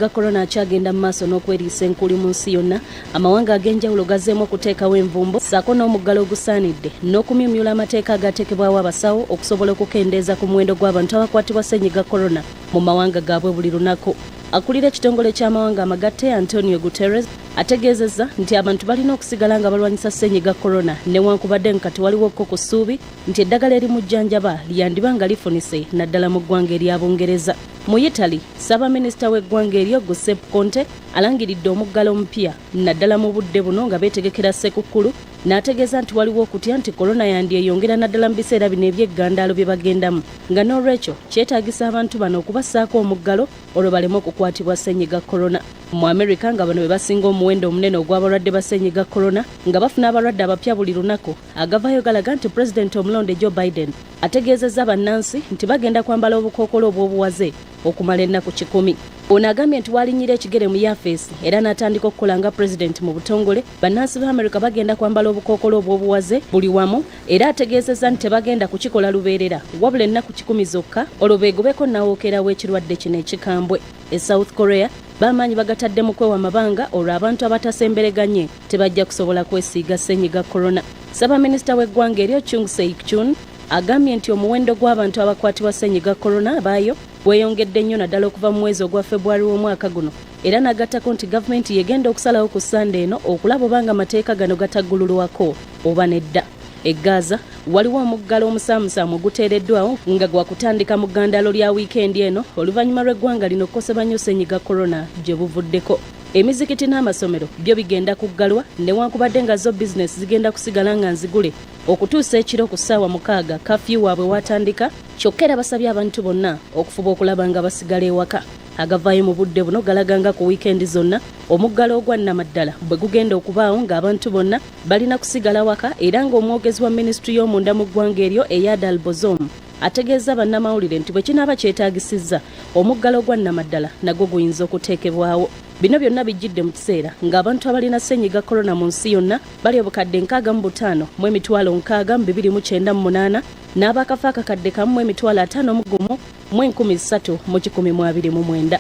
Gakorona akyagenda mu maaso n'okweriisa enkuli munsi yonna, amawanga ag'enjawulo gazzeemu okuteekawo envumbo ssaako n'omuggalo ogusaanidde n'okumyumyula amateeka agateekebwawo abasawo okusobola okukendeeza ku muwendo gw'abantu abakwatibwa ssenyiga korona mu mawanga gaabwe buli lunaku. Akulira ekitongole ky'amawanga amagatte Antonio Guterres ategeezezza nti abantu balina okusigala nga balwanyisa ssenyiga korona newankubadde kati waliwoko ku ssuubi nti eddagala erimujjanjaba lyandiba nga lifunise naddala mu ggwanga erya Bungereza. Mu Italy, Ssaabaminisita w'eggwanga eryo Giuseppe Conte alangiridde omuggalo omupya naddala mu budde buno nga beetegekera Ssekukkulu n'ategeeza nti waliwo okutya nti korona yandyeyongera naddala mu biseera bino eby'eggandaalo bye bagendamu nga n'olwekyo kyetaagisa abantu bano okubassaako omuggalo olwo baleme okukwatibwa ssenyiga korona. Mu America nga bano be basinga omuwendo omunene ogw'abalwadde ba ssenyiga korona nga bafuna abalwadde abapya buli lunaku, agavaayo galaga nti Pulezidenti omulonde Joe Biden ategeezezza bannansi nti bagenda kwambala obukookolo obw'obuwaze okumala ennaku 10. Ono agambye nti walinyira ekigere mu yafeesi era n'atandika okukola nga pulezidenti mu butongole. Bannansi ba America bagenda kwambala obukookolo obw'obuwaze buli wamu era ategeezezza nti tebagenda kukikola lubeerera wabula ennaku 10 zokka olwo beegobeko n'awookerawo ekirwadde kino ekikambwe. E South Korea bamaanyi bagatadde mu kwewa amabanga olwo abantu abatasembereganye tebajja kusobola kwesiiga ssenyiga korona. Ssaabaminisita w'eggwanga eryo Chung Seik-chun agambye nti omuwendo gw'abantu abakwatibwa ssenyiga korona baayo gweyongedde nnyo naddala okuva mu mwezi ogwa February w'omwaka guno era n'agattako nti gavumenti yegenda okusalawo ku Sande eno okulaba obanga amateeka gano gataggululwako oba nedda. E Gaza waliwo omuggalo omusaamusaamu oguteereddwawo nga gwakutandika mu ggandaalo lya wiikendi eno oluvannyuma lw'eggwanga lino okukosebwa nnyo ssenyiga korona gye buvuddeko. Emizikiti n'amasomero byo bigenda kuggalwa newankubadde nga zo bizinesi zigenda kusigala nga nzigule okutuusa ekiro ku ssaawa 6 kafyu waabwe watandika, kyokka era basabye abantu bonna okufuba okulaba nga basigala ewaka. Agavaayo mu budde buno galaga nga ku wiikendi zonna omuggalo ogwa nnamaddala bwe gugenda okubaawo ng'abantu bonna balina kusigala waka era ng'omwogezi wa minisitule y'omunda mu ggwanga eryo Eyad Al-Bozom ategeeza bannamawulire nti bwe kinaaba kyetaagisizza omuggalo gwa nnamaddala nagwo guyinza okuteekebwawo. Bino byonna bijjidde mu kiseera ng'abantu abalina ssenyiga korona mu nsi yonna bali obukadde 65 mu emitwalo 6 mu 298 n'abakafa akakadde kamu mu emitwalo 51 mu 13 mu 129.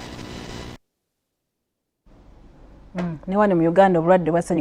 Ne wano mu Uganda obulwadde bwa